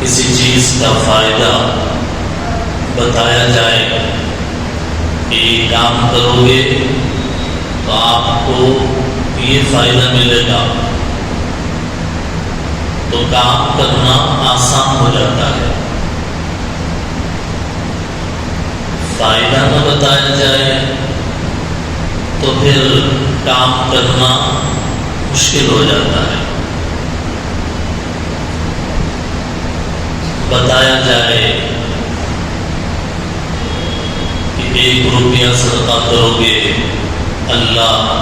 کسی چیز کا فائدہ بتایا جائے کہ یہ کام کرو گے تو آپ کو یہ فائدہ ملے گا، تو کام کرنا آسان ہو جاتا ہے۔ فائدہ نہ بتایا جائے تو پھر کام کرنا مشکل ہو جاتا ہے۔ بتایا جائے کہ 1 روپیہ صدقہ کرو گے، اللہ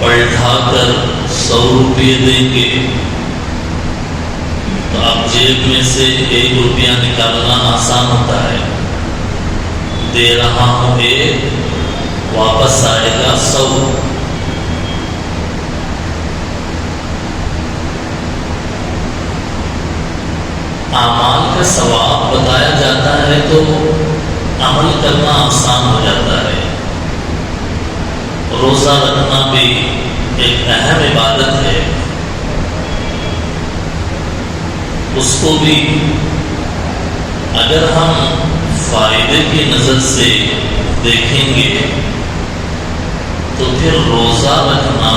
پلٹا کر 100 روپئے دیں گے، تو آپ جیب میں سے 1 روپیہ نکالنا آسان ہوتا ہے۔ دے رہا ہوں 1، واپس آئے گا 100۔ اعمال کا ثواب بتایا جاتا ہے تو عمل کرنا آسان ہو جاتا ہے۔ روزہ رکھنا بھی ایک اہم عبادت ہے، اس کو بھی اگر ہم فائدے کی نظر سے دیکھیں گے تو پھر روزہ رکھنا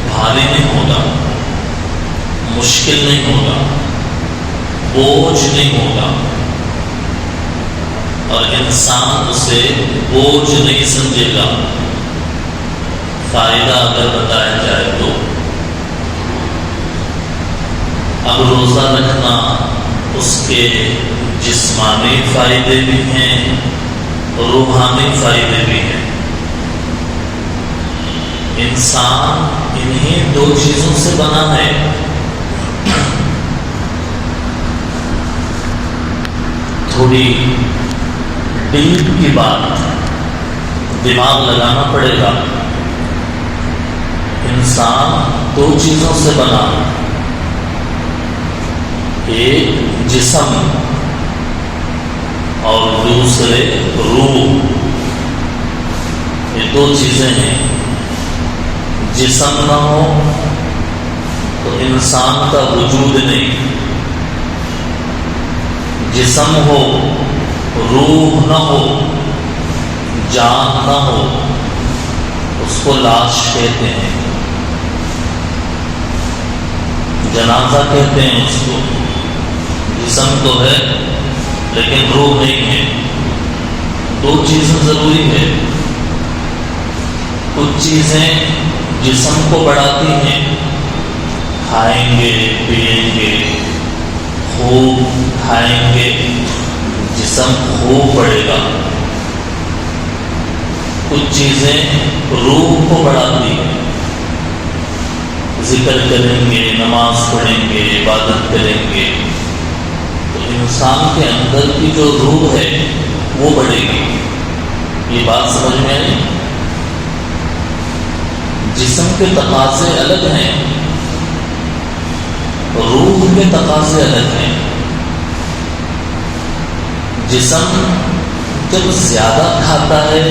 بھاری نہیں ہوگا، مشکل نہیں ہوگا، بوجھ نہیں ہوگا، اور انسان اسے بوجھ نہیں سمجھے گا۔ فائدہ اگر بتایا جائے تو اب روزہ رکھنا اس کے جسمانی فائدے بھی ہیں، روحانی فائدے بھی ہیں۔ انسان انہیں 2 چیزوں سے بنا ہے۔ تھوڑی ڈیپ کی بات دماغ لگانا پڑے گا۔ انسان 2 چیزوں سے بنا، ایک جسم اور دوسرے روح۔ یہ 2 چیزیں ہیں۔ جسم نہ ہو تو انسان کا وجود نہیں، جسم ہو، روح نہ ہو، جان نہ ہو، اس کو لاش کہتے ہیں، جنازہ کہتے ہیں اس کو۔ جسم تو ہے لیکن روح نہیں ہے۔ 2 چیزیں ضروری ہے۔ کچھ چیزیں جسم کو بڑھاتی ہیں، کھائیں گے پیئیں گے، خوب کھائیں گے، جسم خوب بڑھے گا۔ کچھ چیزیں روح کو بڑھاتی ہیں، ذکر کریں گے، نماز پڑھیں گے، عبادت کریں گے، تو انسان کے اندر کی جو روح ہے وہ بڑھے گی۔ یہ بات سمجھ میں آئی؟ جسم کے تقاضے الگ ہیں، روح کے تقاضے الگ ہیں۔ جسم جب زیادہ کھاتا ہے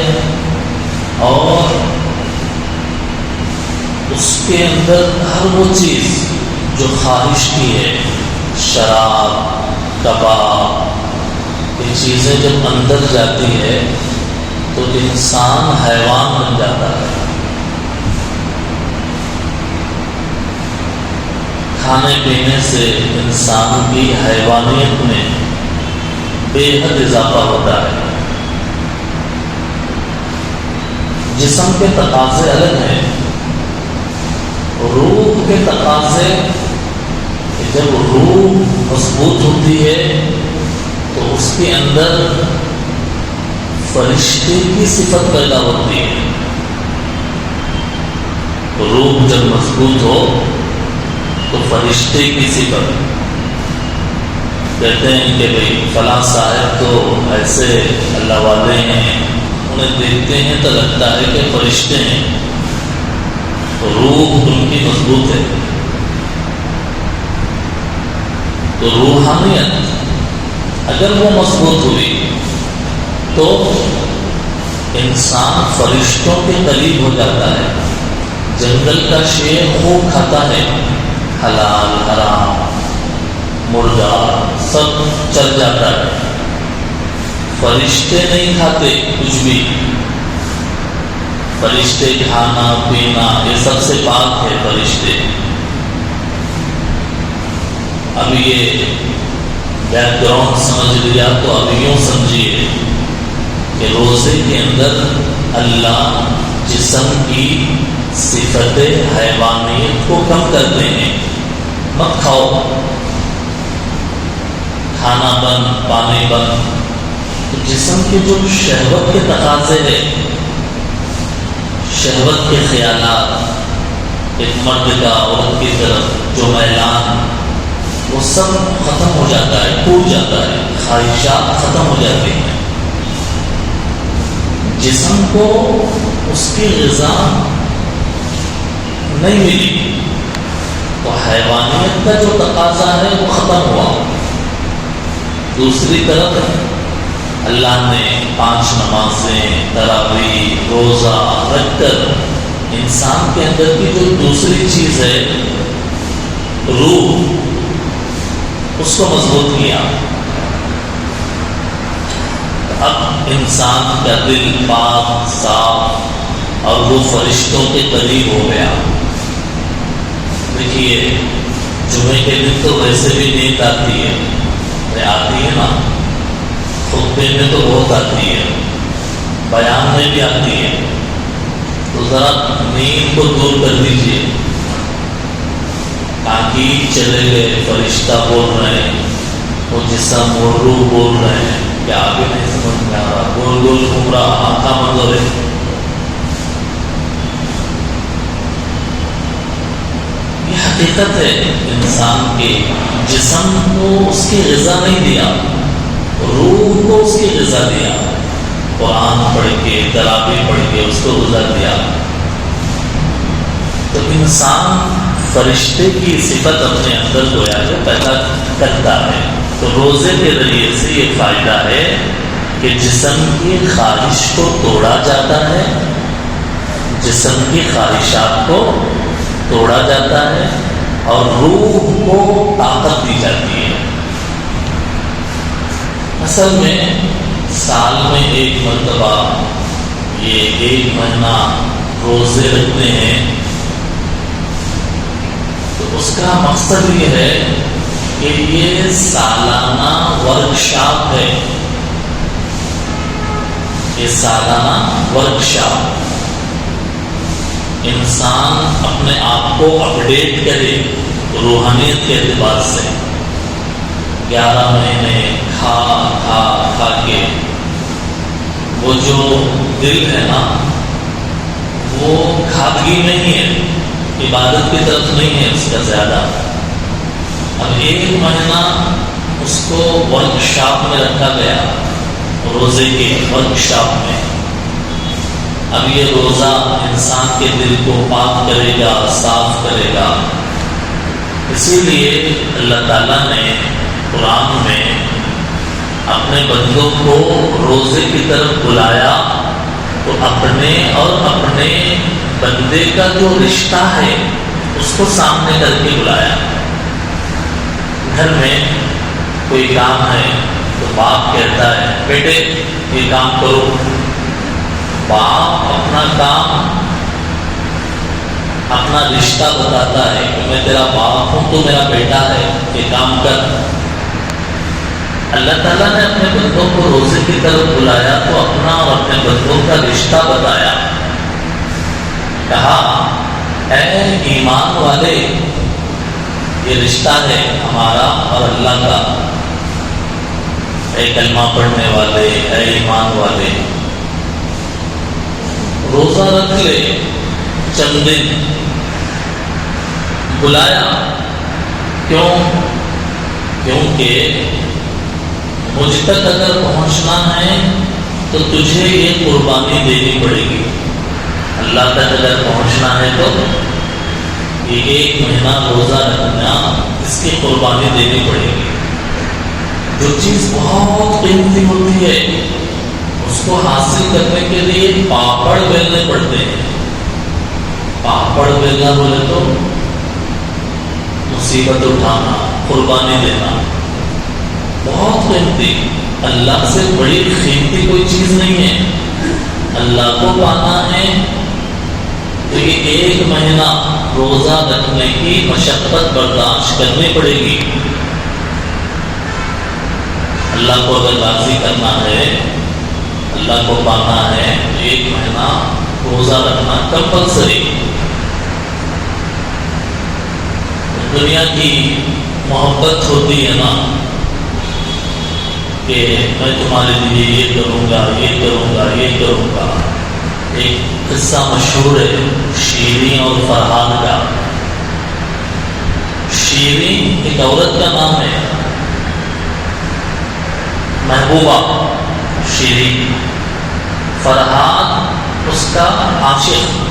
اور اس کے اندر ہر وہ چیز جو خواہش کی ہے، شراب، کباب، یہ چیزیں جب اندر جاتی ہے تو انسان حیوان بن جاتا ہے۔ کھانے پینے سے انسان کی حیوانیت میں بے حد اضافہ ہوتا ہے۔ جسم کے تقاضے الگ ہیں، روح کے تقاضے، جب روح مضبوط ہوتی ہے تو اس کے اندر فرشتے کی صفت پیدا ہوتی ہے۔ روح جب مضبوط ہو تو فرشتے کی صفت، کہتے ہیں کہ بھئی فلاں صاحب تو ایسے اللہ والے ہیں، انہیں دیکھتے ہیں تو لگتا ہے کہ فرشتے ہیں، تو روح ان کی مضبوط ہے۔ تو روحانیت اگر وہ مضبوط ہوئی تو انسان فرشتوں کے قریب ہو جاتا ہے۔ جنگل کا شیر خوب کھاتا ہے، حلال حرام، مرغا سب چل جاتا ہے. فرشتے نہیں کھاتے کچھ بھی. فرشتے کھانا پینا یہ سب سے پاک ہے فرشتے. اب یہ بیک گراؤنڈ سمجھ لیا تو اب یوں سمجھیے کہ روزے کے اندر اللہ جسم کی صفت حیوانیت کو کم کرتے ہیں. مت کھاؤ، کھانا بند، پانی بند. تو جسم کے جو شہوت کے تقاضے ہیں، شہوت کے خیالات، ایک مرد کا عورت کی طرف جو میلان، وہ سب ختم ہو جاتا ہے، ٹوٹ جاتا ہے. خواہشات ختم ہو جاتی ہیں. جسم کو اس کی غذا نہیں ملی تو حیوانیت کا جو تقاضا ہے وہ ختم ہوا. دوسری طرف اللہ نے 5 نمازیں، تراویح، روزہ رکھ کر انسان کے اندر کی جو دوسری چیز ہے روح، اس کو مضبوط کیا. اب انسان کا دل پاک صاف اور وہ فرشتوں کے قریب ہو گیا. دیکھیے جمعے کے دن تو ویسے بھی نیند آتی ہے نا، خطبے میں تو بہت آتی ہے، بیان میں بھی آتی ہے. تو ذرا نیند کو دور کر دیجیے. تاکہ چلے گئے، فرشتہ بول رہے ہیں، وہ جسم اور روح بول رہے ہیں، کیا آگے نہیں سمجھ میں آ رہا، گول گول گھوم رہا، آنکھا بند ہے. یہ حقیقت ہے انسان کے جسم کو اس کی غذا نہیں دیا، روح کو اس کی غذا دیا. قرآن پڑھ کے، تراویح پڑھ کے اس کو غذا دیا. تو انسان فرشتے کی صفت اپنے اندر گویا جو پیدا کرتا ہے. تو روزے کے ذریعے سے یہ فائدہ ہے کہ جسم کی خواہش کو توڑا جاتا ہے، جسم کی خواہشات کو توڑا جاتا ہے اور روح کو طاقت دی جاتی ہے. اصل میں سال میں ایک مرتبہ یہ 1 مہینہ روزے رکھتے ہیں تو اس کا مقصد یہ ہے کہ یہ سالانہ ورکشاپ ہے. یہ سالانہ ورکشاپ انسان اپنے آپ کو اپڈیٹ کرے روحانیت کے اعتبار سے. 11 مہینے کھا کھا کھا کے وہ جو دل ہے نا وہ کھادگی نہیں ہے، عبادت کی طرف نہیں ہے اس کا زیادہ. اب 1 مہینہ اس کو ورک شاپ میں رکھا گیا، روزے کے ورک شاپ میں. اب یہ روزہ انسان کے دل کو پاک کرے گا، صاف کرے گا. اسی لیے اللہ تعالیٰ نے قرآن میں اپنے بندوں کو روزے کی طرف بلایا تو اپنے اور اپنے بندے کا جو رشتہ ہے اس کو سامنے کر کے بلایا. گھر میں کوئی کام ہے تو باپ کہتا ہے بیٹے یہ کام کرو. باپ اپنا کام، اپنا رشتہ بتاتا ہے کہ میں تیرا باپ ہوں تو میرا بیٹا ہے، یہ کام کر. اللہ تعالیٰ نے اپنے بندوں کو روزے کی طرف بلایا تو اپنا اور اپنے بندوں کا رشتہ بتایا. کہا اے ایمان والے، یہ رشتہ ہے ہمارا اور اللہ کا. اے کلمہ پڑھنے والے، اے ایمان والے، روزہ رکھ لے چند دن. بلایا کیوں؟ کیونکہ مجھ تک اگر پہنچنا ہے تو تجھے یہ قربانی دینی پڑے گی. اللہ تک اگر پہنچنا ہے تو یہ 1 مہینہ روزہ رکھنا، اس کی قربانی دینی پڑے گی. جو چیز بہت قیمتی ہوتی ہے اس کو حاصل کرنے کے لیے پاپڑ بیلنے پڑتے ہیں. پاپڑ بیلنا بولے تو مصیبت اٹھانا، قربانی دینا بہت قیمتی، اللہ سے بڑی قیمتی کوئی چیز نہیں ہے۔ اللہ کو پانا ہے تو یہ 1 مہینہ روزہ رکھنے کی مشقت برداشت کرنی پڑے گی۔ اللہ کو اگر راضی کرنا ہے، اللہ کو پانا ہے تو 1 مہینہ روزہ رکھنا کمپلسری۔ دنیا کی محبت ہوتی ہے نا کہ میں تمہارے لیے یہ کروں گا، یہ کروں گا، یہ کروں گا۔ ایک قصہ مشہور ہے شیریں اور فرحاد کا۔ شیریں ایک عورت کا نام ہے، محبوبہ شیریں، فرحاد اس کا عاشق۔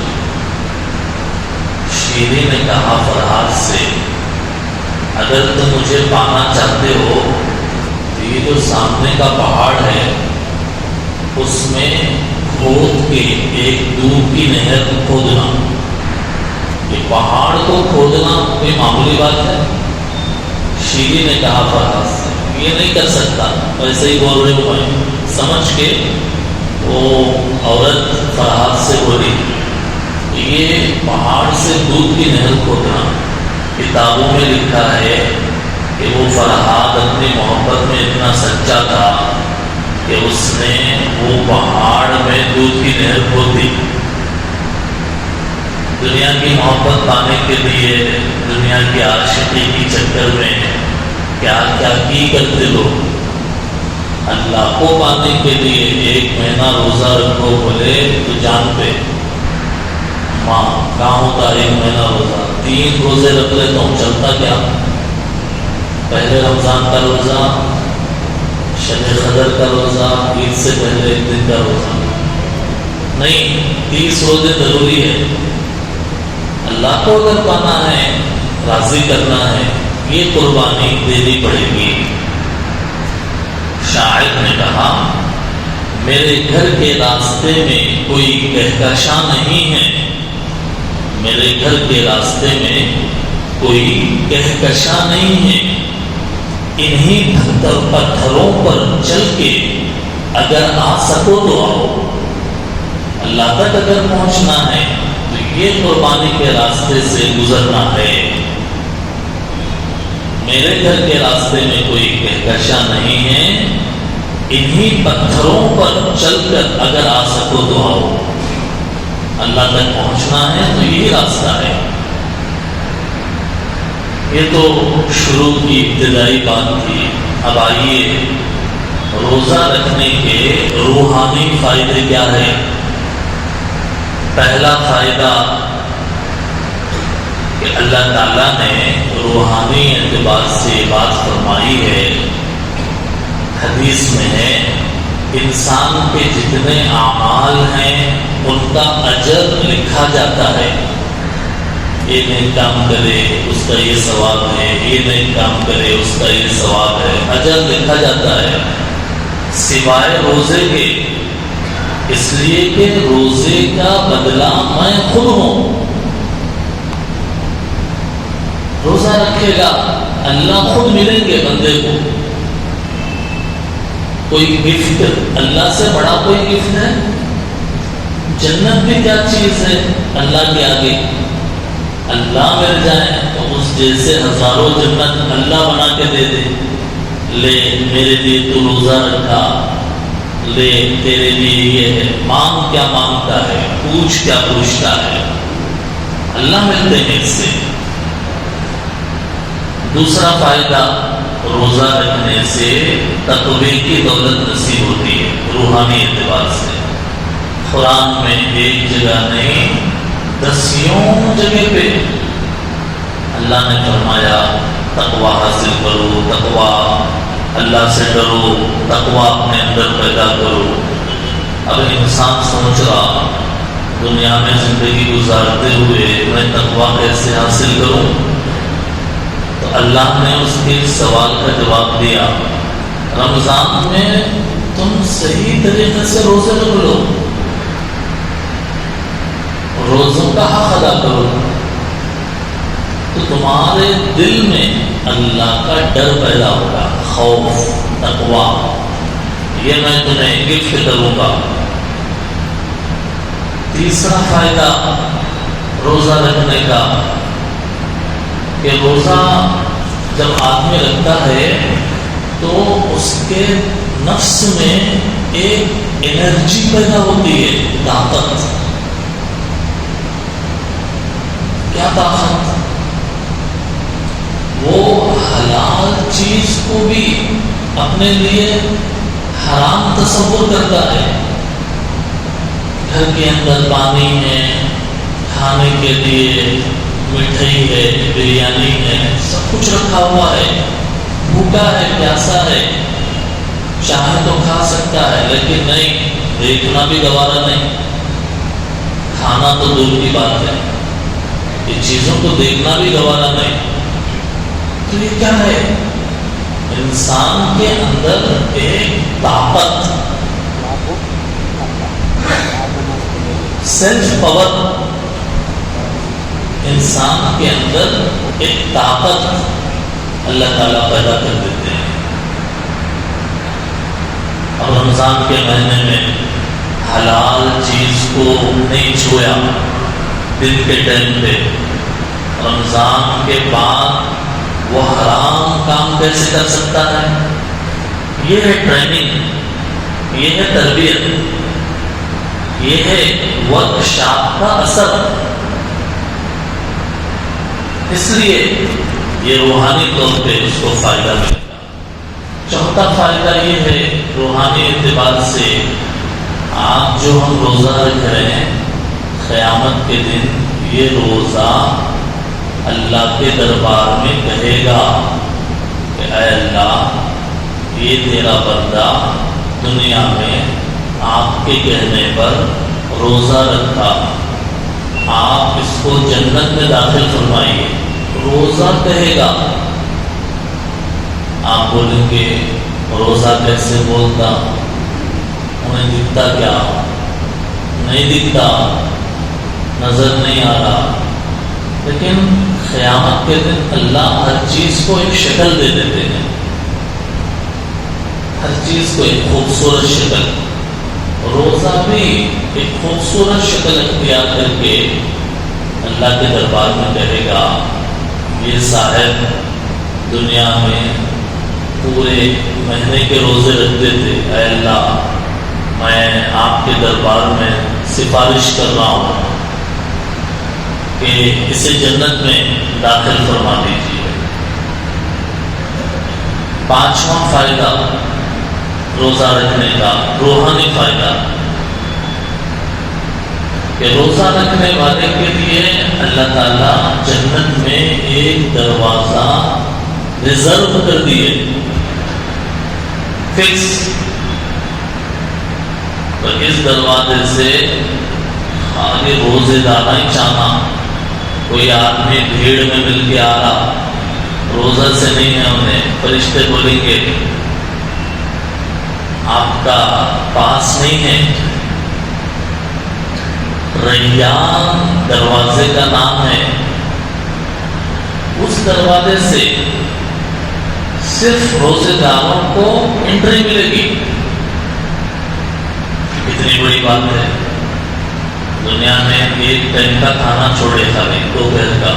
شیریں نے کہا فرحاد سے اگر تم مجھے پانا چاہتے ہو تو یہ جو سامنے کا پہاڑ ہے اس میں کھود کے ایک دودھ کی نہر کھودنا۔ یہ پہاڑ کو کھودنا کوئی معمولی بات ہے؟ شیریں نے کہا فرحاد سے یہ نہیں کر سکتا، ویسے ہی بول رہے ہو میں سمجھ کے۔ وہ عورت فرحاد سے بولی یہ پہاڑ سے دودھ کی نہر کھودنا، کتابوں میں لکھا ہے کہ وہ فرحاد اپنی محبت میں اتنا سچا تھا کہ اس نے وہ پہاڑ میں دودھ کی نہر کھود دی۔ دنیا کی محبت پانے کے لیے دنیا کی عاشقی کی چکر میں کیا کیا کی کرتے لوگ۔ اللہ کو پانے کے لیے 1 مہینہ روزہ رکھو بولے تو جان پہ ماں کہاں ہوتا 1 مہینہ روزہ؟ 3 روزے رکھ لیتا ہوں، چلتا کیا؟ پہلے رمضان کا روزہ، شب قدر کا روزہ، عید سے پہلے 1 دن کا روزہ نہیں، 30 روزے ضروری ہے۔ اللہ کو اگر پانا ہے، راضی کرنا ہے، یہ قربانی دینی پڑے گی۔ شاعر نے کہا میرے گھر کے راستے میں کوئی کہکشاں نہیں ہے، میرے گھر کے راستے میں کوئی کہکشاں نہیں ہے، انہی پتھروں پر چل کے اگر آ سکو تو آؤ۔ اللہ تک اگر پہنچنا ہے تو یہ قربانی کے راستے سے گزرنا ہے۔ میرے گھر کے راستے میں کوئی کہکشاں نہیں ہے، انہی پتھروں پر چل کر اگر آ سکو تو آؤ۔ اللہ تک پہنچنا ہے تو یہی راستہ ہے۔ یہ تو شروع کی ابتدائی بات تھی۔ اب آئیے روزہ رکھنے کے روحانی فائدے کیا ہیں۔ پہلا فائدہ کہ اللہ تعالیٰ نے روحانی اعتبار سے بات فرمائی ہے، حدیث میں ہے انسان کے جتنے اعمال ہیں ان کا اجر لکھا جاتا ہے۔ یہ نیک کام کرے اس کا یہ ثواب ہے، یہ نیک کام کرے اس کا یہ ثواب ہے، اجر لکھا جاتا ہے سوائے روزے کے، اس لیے کہ روزے کا بدلہ میں خود ہوں۔ روزہ رکھے گا اللہ خود ملیں گے بندے کو۔ کوئی گفٹ اللہ سے بڑا کوئی گفٹ ہے؟ جنت بھی کیا چیز ہے اللہ کے آگے؟ اللہ مل جائے تو اس جیسے ہزاروں جنت اللہ بنا کے دے دے۔ لے میرے لیے تو روزہ رکھا، لے تیرے لیے یہ ہے، مانگ کیا مانگتا ہے، پوچھ کیا پوچھتا ہے، اللہ ملتے ہیں اس سے۔ دوسرا فائدہ روزہ رکھنے سے تقوی کی دولت نصیب ہوتی ہے روحانی اعتبار سے۔ قرآن میں ایک جگہ نہیں 10 جگہ پہ اللہ نے فرمایا تقوی حاصل کرو، تقوی اللہ سے ڈرو، تقوی اپنے اندر پیدا کرو۔ اب انسان سوچ رہا دنیا میں زندگی گزارتے ہوئے میں تقوی کیسے حاصل کروں، تو اللہ نے اس کے سوال کا جواب دیا، رمضان میں تم صحیح طریقے سے روزے رکھ لو، روزوں کا حق ادا کرو۔ تو تمہارے دل میں اللہ کا ڈر پیدا ہوگا، خوف، تقویٰ، یہ میں تمہیں گفٹ کروں گا۔ تیسرا فائدہ روزہ رکھنے کا کہ روزہ جب آدمی رکھتا ہے تو اس کے نفس میں ایک انرجی پیدا ہوتی ہے، طاقت۔ کیا طاقت؟ وہ حلال چیز کو بھی اپنے لیے حرام تصور کرتا ہے۔ گھر کے اندر پانی ہے، کھانے کے لیے مٹھائی ہے، بریانی ہے، سب کچھ رکھا ہوا ہے، بھوکا ہے، پیاسا ہے، چاہے تو کھا سکتا ہے، لیکن نہیں، دیکھنا بھی گوارا نہیں، کھانا تو دور کی بات ہے، یہ چیزوں کو دیکھنا بھی گوارا نہیں۔ تو یہ کیا ہے؟ انسان کے اندر ایک طاقت، سیلف پاور، انسان کے اندر ایک طاقت اللہ تعالیٰ پیدا کر دیتے ہیں۔ اب رمضان کے مہینے میں حلال چیز کو نہیں چھویا دن کے ٹائم پہ، رمضان کے بعد وہ حرام کام کیسے کر سکتا ہے؟ یہ ہے ٹریننگ، یہ ہے تربیت، یہ ہے ورکشاپ کا اثر۔ اس لیے یہ روحانی طور پہ اس کو فائدہ ملے گا۔ چوتھا فائدہ یہ ہے روحانی اعتبار سے، آپ جو ہم روزہ رکھ رہے ہیں، قیامت کے دن یہ روزہ اللہ کے دربار میں کہے گا کہ اے اللہ، یہ تیرا بندہ دنیا میں آپ کے کہنے پر روزہ رکھا، آپ اس کو جنت میں داخل فرمائیے۔ روزہ کہے گا، آپ بولیں گے روزہ کیسے بولتا، انہیں دکھتا کیا؟ نہیں دکھتا، نظر نہیں آ رہا، لیکن قیامت کے دن اللہ ہر چیز کو ایک شکل دے دیتے ہیں، ہر چیز کو ایک خوبصورت شکل۔ روزہ بھی ایک خوبصورت شکل اختیار کر کے اللہ کے دربار میں کہے گا، یہ صاحب دنیا میں پورے مہینے کے روزے رکھتے تھے، اے اللہ میں آپ کے دربار میں سفارش کر رہا ہوں کہ اسے جنت میں داخل فرما دیجیے۔ پانچواں فائدہ روزہ رکھنے کا، روحانی فائدہ، کہ روزہ رکھنے والے کے لیے اللہ تعالیٰ جنت میں ایک دروازہ ریزرو کر دیے، فکس۔ تو اس دروازے سے آگے روزے دانا ہی چاہنا، کوئی آدمی بھیڑ میں مل کے آ رہا، روزہ سے نہیں ہے، انہیں فرشتے بولیں گے آپ کا پاس نہیں ہے۔ ریان دروازے کا نام ہے، اس دروازے سے صرف روزے داروں کو انٹری ملے گی۔ اتنی بڑی بات ہے، دنیا میں ایک ٹائم کا کھانا چھوڑے خالی دوپہر کا،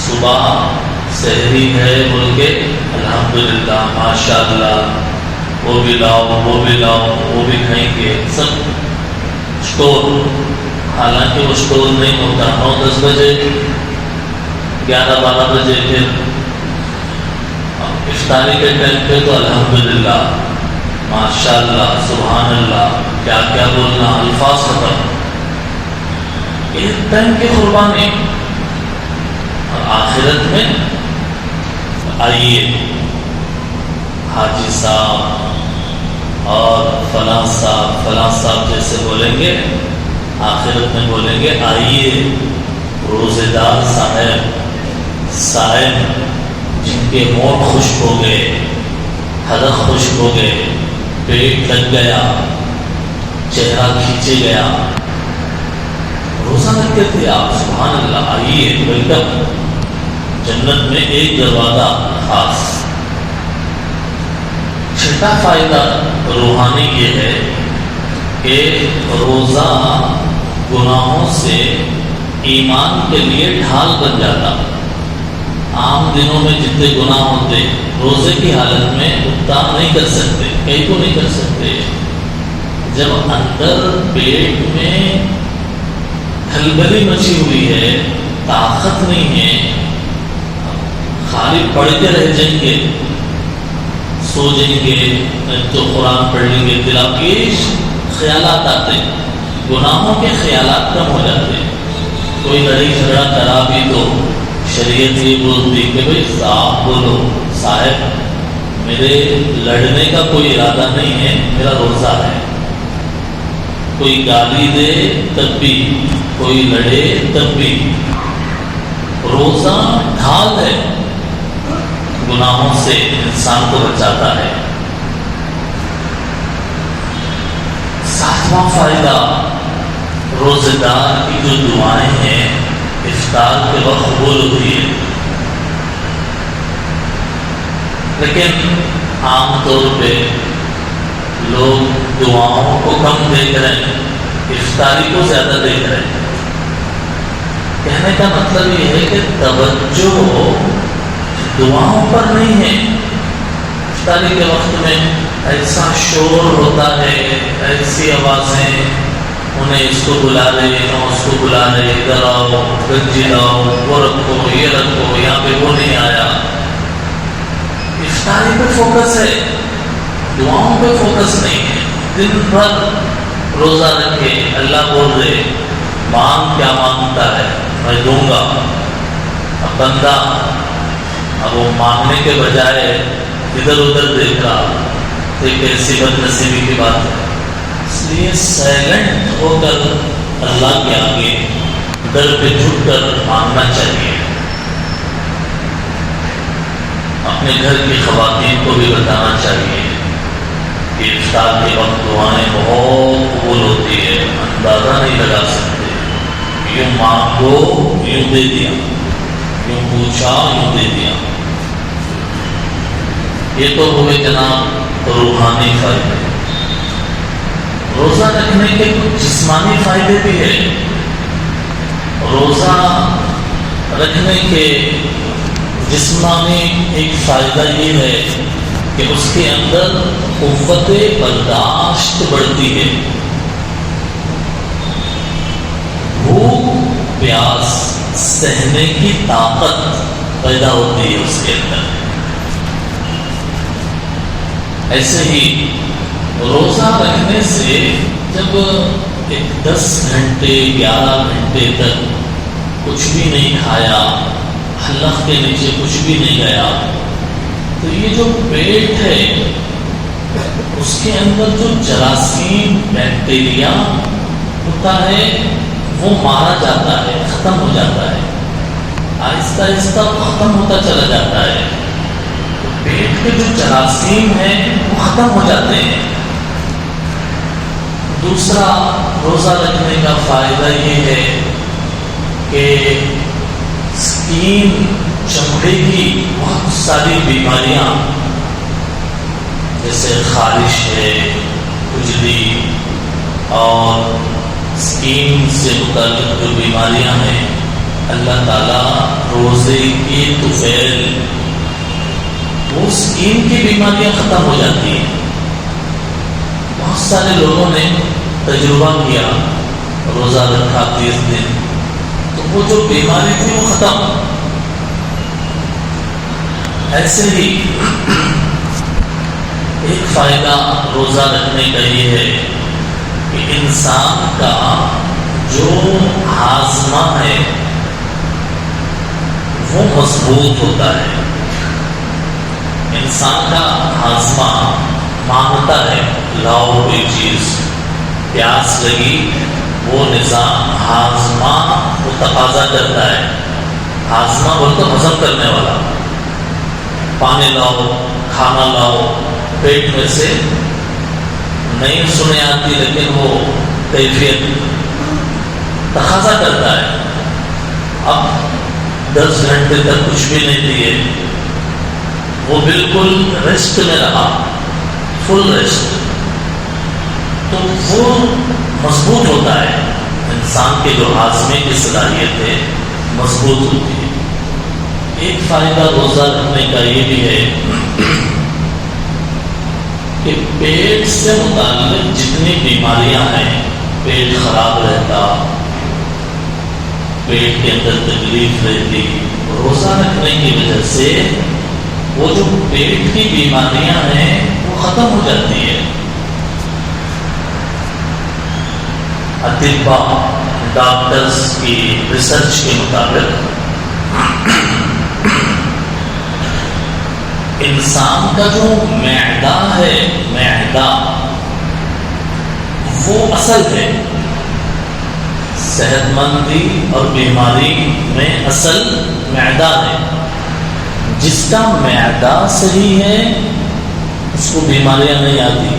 صبح سحری ہے بول کے الحمدللہ ماشاءاللہ وہ بھی لاؤ، وہ بھی لاؤ، وہ بھی کھائیں گے، سب اسٹور، حالانکہ وہ اسٹور نہیں ہوتا۔ 9-10 بجے 11-12 بجے پھر افطاری کے ٹائم پہ تو الحمدللہ ماشاءاللہ سبحان اللہ، کیا کیا بولنا، الفاظ ختم، ایک ٹائم کی قربانی۔ اور آخرت میں آئیے حاجی صاحب اور فلاں صاحب جیسے بولیں گے، آخرت میں بولیں گے آئیے روزے دار صاحب جن کے ہونٹ خشک ہو گئے، حلق خشک ہو گئے، پیٹ لگ گیا، چہرہ کھینچے گیا، روزہ رکھتے تھے آپ، سبحان اللہ، آئیے ویلکم۔ جنت میں ایک دروازہ خاص۔ چھٹا فائدہ روحانی یہ ہے کہ روزہ گناہوں سے ایمان کے لیے ڈھال بن جاتا۔ عام دنوں میں جتنے گناہ ہوتے روزے کی حالت میں اتار نہیں کر سکتے، کئی کو نہیں کر سکتے۔ جب اندر پیٹ میں کھلبلی مچی ہوئی ہے، طاقت نہیں ہے، خالی پڑھتے رہ جائیں گے، سو جائیں گے تو قرآن پڑھ لیں گے، دلاکیش خیالات آتے، گناہوں کے خیالات کم ہو جاتے۔ کوئی لڑائی جھگڑا کرا بھی تو شریعت یہ بولتی کہ بھائی صاحب بولو، صاحب میرے لڑنے کا کوئی ارادہ نہیں ہے، میرا روزہ ہے۔ کوئی گالی دے تب بھی، کوئی لڑے تب بھی، روزہ ڈھال ہے، گناہوں سے انسان کو بچاتا ہے۔ ساتواں فائدہ روزہ دار کی جو دعائیں ہیں افطار کے وقت قبول ہوتی ہے۔ لیکن عام طور پہ لوگ دعاؤں کو کم دیکھ رہے ہیں، افطاری کو زیادہ دیکھ رہے ہیں۔ کہنے کا مطلب یہ ہے کہ توجہ دعاؤں پر نہیں ہے۔ افطاری کے وقت میں ایسا شور ہوتا ہے، ایسی آوازیں، انہیں اس کو بلا رہے ہیں، اس کو بلا رہے، ادھر آؤ، گنجی لاؤ، وہ رکھو، یہ رکھو، یہاں پہ وہ نہیں آیا۔ افطاری پہ فوکس ہے، دعاؤں پہ فوکس نہیں ہے۔ دن بھر روزہ رکھے، اللہ بول رہے مانگ کیا مانگتا ہے میں دوں گا۔ اب بندہ اب وہ مانگنے کے بجائے ادھر ادھر دیکھ رہا، تو ایک ایسی بد نصیبی کی بات ہے۔ اس لیے سائلنٹ ہو کر اللہ کے آگے در پہ جھک کر مانگنا چاہیے۔ اپنے گھر کی خواتین کو بھی بتانا چاہیے کہ افطار کے وقت دعائیں بہت قبول ہوتی ہے، اندازہ نہیں لگا سکتے۔ یوں مانگو یوں دے دیا، یوں پوچھا یوں دے دیا۔ یہ تو ہوئے جناب روحانی فائدے۔ روزہ رکھنے کے کچھ جسمانی فائدے بھی ہیں۔ روزہ رکھنے کے جسمانی ایک فائدہ یہ ہے کہ اس کے اندر قوت برداشت بڑھتی ہے، بھوک پیاس سہنے کی طاقت پیدا ہوتی ہے اس کے اندر۔ ایسے ہی روزہ رکھنے سے جب ایک 10 گھنٹے 11 گھنٹے تک کچھ بھی نہیں کھایا، حلق کے نیچے کچھ بھی نہیں گیا، تو یہ جو پیٹ ہے اس کے اندر جو جراثیم بیکٹیریا ہوتا ہے وہ مارا جاتا ہے، ختم ہو جاتا ہے، آہستہ آہستہ ختم ہوتا چلا جاتا ہے۔ پیٹ کے جو جراثیم ہیں وہ ختم ہو جاتے ہیں۔ دوسرا روزہ رکھنے کا فائدہ یہ ہے کہ اسکن، چمڑے کی بہت ساری بیماریاں جیسے خارش ہے، کھجلی اور اسکن سے متعلق جو بیماریاں ہیں، اللہ تعالیٰ روزے کے طفیل وہ اسکن کی بیماریاں ختم ہو جاتی ہیں۔ بہت سارے لوگوں نے تجربہ کیا، روزہ رکھا 30 دن تو وہ جو بیماری تھی وہ ختم۔ ایسے ہی ایک فائدہ روزہ رکھنے کا یہ ہے کہ انسان کا جو ہاضمہ ہے وہ مضبوط ہوتا ہے۔ انسان کا ہاضمہ مانگتا ہے لاؤ کوئی چیز، پیاس لگی، وہ نظام ہاضمہ وہ تقاضا کرتا ہے۔ ہاضمہ بولتے ہضم کرنے والا، پانی لاؤ، کھانا لاؤ، پیٹ میں سے نہیں سنے آتی لیکن وہ کیفیت تقاضا کرتا ہے۔ اب 10 گھنٹے تک کچھ بھی نہیں دیے، وہ بالکل ریسٹ میں رہا، فل ریسٹ، تو وہ مضبوط ہوتا ہے، انسان کے جو ہاضمے کی صلاحیت ہے مضبوط ہوتی ہے۔ ایک فائدہ روزہ رکھنے کا یہ بھی ہے کہ پیٹ سے متعلق جتنی بیماریاں ہیں، پیٹ خراب رہتا، پیٹ کے اندر تکلیف رہتی، روزہ رکھنے کی وجہ سے وہ جو پیٹ کی بیماریاں ہیں وہ ختم ہو جاتی ہے۔ اطباء، ڈاکٹرز کی ریسرچ کے مطابق انسان کا جو معدہ ہے، معدہ وہ اصل ہے، صحت مندی اور بیماری میں اصل معدہ ہے۔ جس کا معدہ صحیح ہے اس کو بیماریاں نہیں آتی،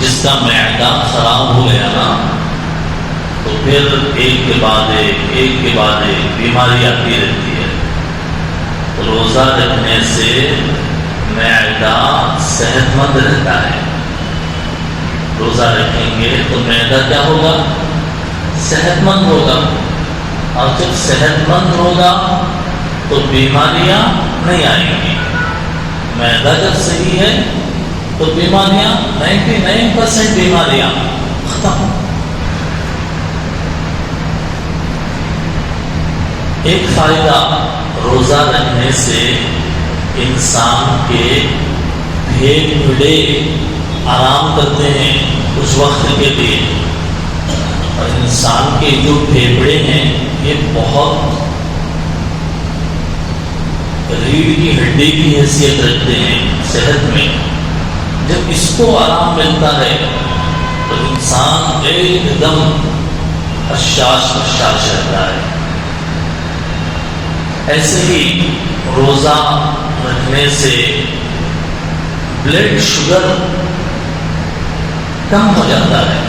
جس کا معدہ خراب ہو گیا نا تو پھر ایک کے بعد ایک بیماری آتی رہتی ہے۔ روزہ رکھنے سے معدہ صحت مند رہتا ہے۔ روزہ رکھیں گے تو معدہ کیا ہوگا؟ صحت مند ہوگا، اور جب صحت مند ہوگا تو بیماریاں نہیں آئیں گی۔ معدہ جب صحیح ہے تو بیماریاں 99% بیماریاں ختم۔ ایک فائدہ روزہ رکھنے سے انسان کے پھیپھڑے آرام کرتے ہیں کچھ وقت کے لیے، اور انسان کے جو پھیپھڑے ہیں یہ بہت ریڑھ کی ہڈی کی حیثیت رکھتے ہیں صحت میں۔ جب اس کو آرام ملتا ہے تو انسان ایک دم حشاش رہتا ہے۔ ایسے ہی روزہ رکھنے سے بلڈ شوگر کم ہو جاتا ہے۔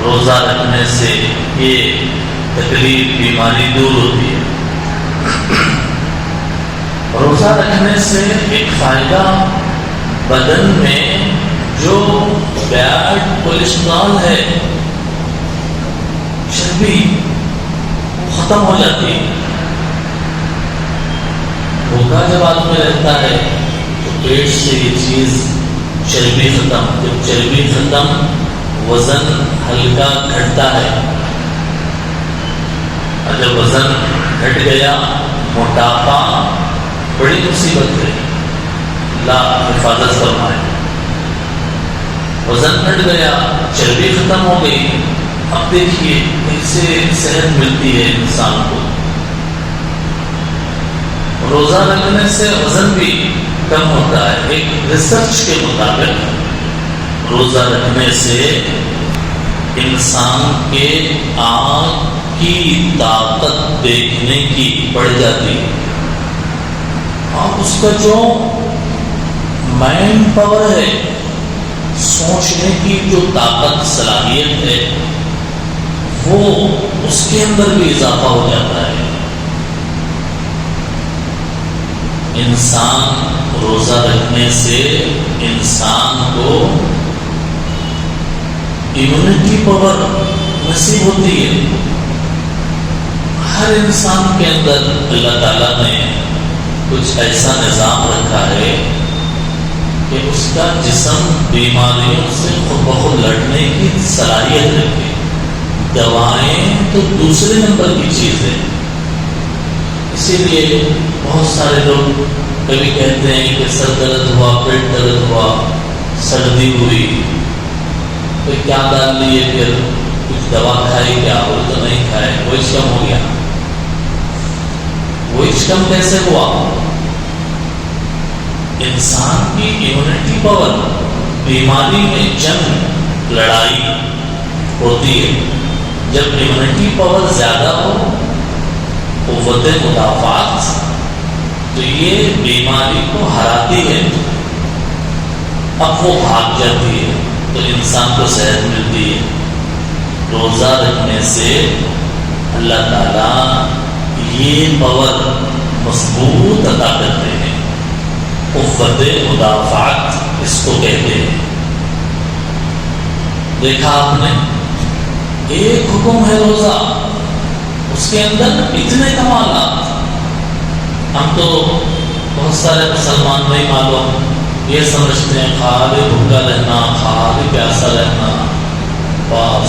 روزہ رکھنے سے یہ تکلیف، بیماری دور ہوتی ہے۔ روزہ رکھنے سے ایک فائدہ بدن میں جو بیڈ کولیسٹرول ہے، چربی، وہ ختم ہو جاتی ہے۔ بھوکا جب آدمی رہتا ہے تو پیٹ سے یہ چیز چربی ختم، جب چربی ختم وزن ہلکا گھٹتا ہے، اور جب وزن گھٹ گیا موٹاپا بڑی مصیبت ہے، اللہ حفاظت فرمائے۔ وزن گھٹ گیا، چربی ختم ہو گئی، اب دیکھیے کیسے صحت ملتی ہے انسان کو۔ روزہ رکھنے سے وزن بھی کم ہوتا ہے۔ ایک ریسرچ کے مطابق روزہ رکھنے سے انسان کے آنکھ کی طاقت دیکھنے کی بڑھ جاتی ہے، اور اس کا جو مائنڈ پاور ہے، سوچنے کی جو طاقت، صلاحیت ہے، وہ اس کے اندر بھی اضافہ ہو جاتا ہے۔ انسان روزہ رکھنے سے انسان کو امیونٹی پاور نصیب ہوتی ہے۔ ہر انسان کے اندر اللہ تعالیٰ نے کچھ ایسا نظام رکھا ہے کہ اس کا جسم بیماریوں سے خود بخود لڑنے کی صلاحیت رکھے۔ دوائیں تو دوسرے نمبر کی چیز ہے۔ اسی لیے بہت سارے لوگ کبھی کہتے ہیں کہ سر درد ہوا، پیٹ درد ہوا، سردی ہوئی، تو کیا ڈال لیے، پھر کچھ دوا کھائی کیا؟ وہ تو نہیں کھائے، وہ کم ہو گیا۔ وہ کم کیسے ہوا؟ انسان کی امیونٹی پاور، بیماری میں جنگ، لڑائی ہوتی ہے۔ جب امیونٹی پاور زیادہ ہو، قوت مدافعت، تو یہ بیماری کو ہراتی ہے، اب وہ بھاگ جاتی ہے، تو انسان کو صحت ملتی ہے۔ روزہ رکھنے سے اللہ تعالیٰ یہ پاور مضبوط عطا کرتے ہیں، قوت مدافعت اس کو کہتے ہیں۔ دیکھا آپ نے، ایک حکم ہے روزہ، اس کے اندر اتنے کمالات۔ ہم تو بہت سارے مسلمان نہیں معلوم، یہ سمجھتے ہیں خالی بھوکا رہنا، خالی پیاسا رہنا،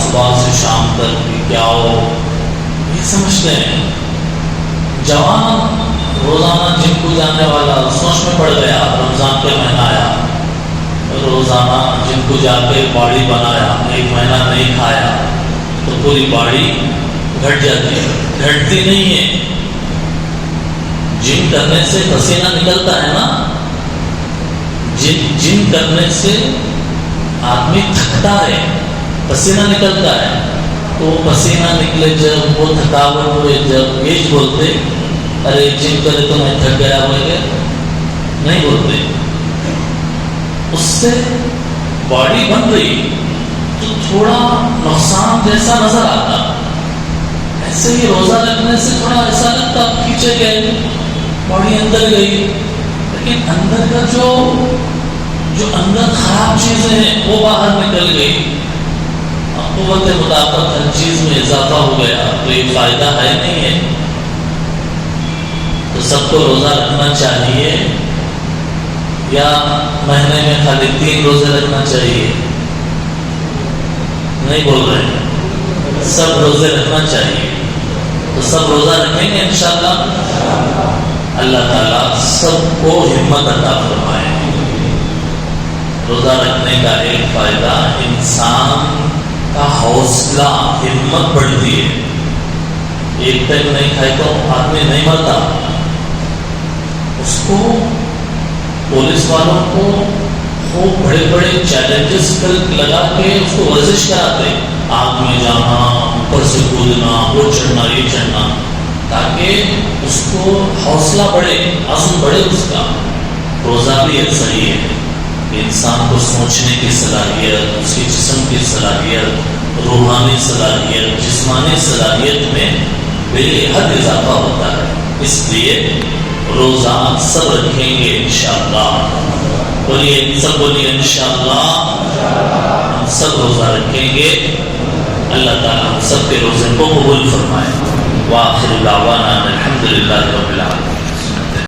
صبح سے شام تک بھی کیا ہو، یہ سمجھتے ہیں۔ جوان روزانہ جم کو جانے والا سوچ میں پڑ گیا، رمضان کا مہینہ آیا، روزانہ جم کو جا کے باڑی بنایا، ایک مہینہ نہیں کھایا تو پوری باڑی گھٹ جاتی ہے، گھٹتی نہیں ہے۔ جم کرنے سے پسینہ نکلتا ہے نا، جم کرنے سے آدمی تھکتا ہے، پسینہ نکلتا ہے، تو پسینہ نکلے جب، وہ تھکاوٹ ہوئے جب، یہ بولتے ارے جم کرے تو میں تھک گیا ہوئے، نہیں بولتے۔ اس سے باڈی بن رہی تو تھوڑا نقصان جیسا نظر آتا، ایسے ہی روزہ رکھنے سے تھوڑا ایسا لگتا کھینچے گئے، باڈی اندر گئی، لیکن اندر کا جو اندر خراب چیزیں ہیں وہ باہر نکل گئی، قوت مدافعت ہر چیز میں اضافہ ہو گیا، تو یہ فائدہ ہے نہیں ہے۔ تو سب کو روزہ رکھنا چاہیے یا مہینے میں خالی 3 روزے رکھنا چاہیے؟ نہیں بول رہے، سب روزے رکھنا چاہیے۔ تو سب روزہ رکھیں گے انشاءاللہ، اللہ تعالیٰ سب کو ہمت عطا فرمائے۔ روزہ رکھنے کا ایک فائدہ، انسان کا حوصلہ، ہمت بڑھتی ہے۔ ایک ٹائم نہیں کھائے تو آدمی نہیں مرتا۔ اس کو پولیس والوں کو خوب بڑے بڑے چیلنجز لگا کے اس کو ورزش کراتے، آگ میں جانا، اوپر سے کودنا، وہ چڑھنا، یہ چڑھنا، تاکہ اس کو حوصلہ بڑھے، عزم بڑھے اس کا۔ روزہ بھی ایسا ہی ہے کہ انسان کو سوچنے کی صلاحیت، اس کے جسم کی صلاحیت، روحانی صلاحیت، جسمانی صلاحیت میں بے حد اضافہ ہوتا ہے۔ اس لیے روزہ سب رکھیں گے انشاءاللہ، بولیے سب، بولیے انشاءاللہ ہم سب روزہ رکھیں گے۔ اللہ تعالیٰ ہم سب کے روزے کو قبول فرمائے۔ وآخر دعوانا الحمدللہ رب العالمین۔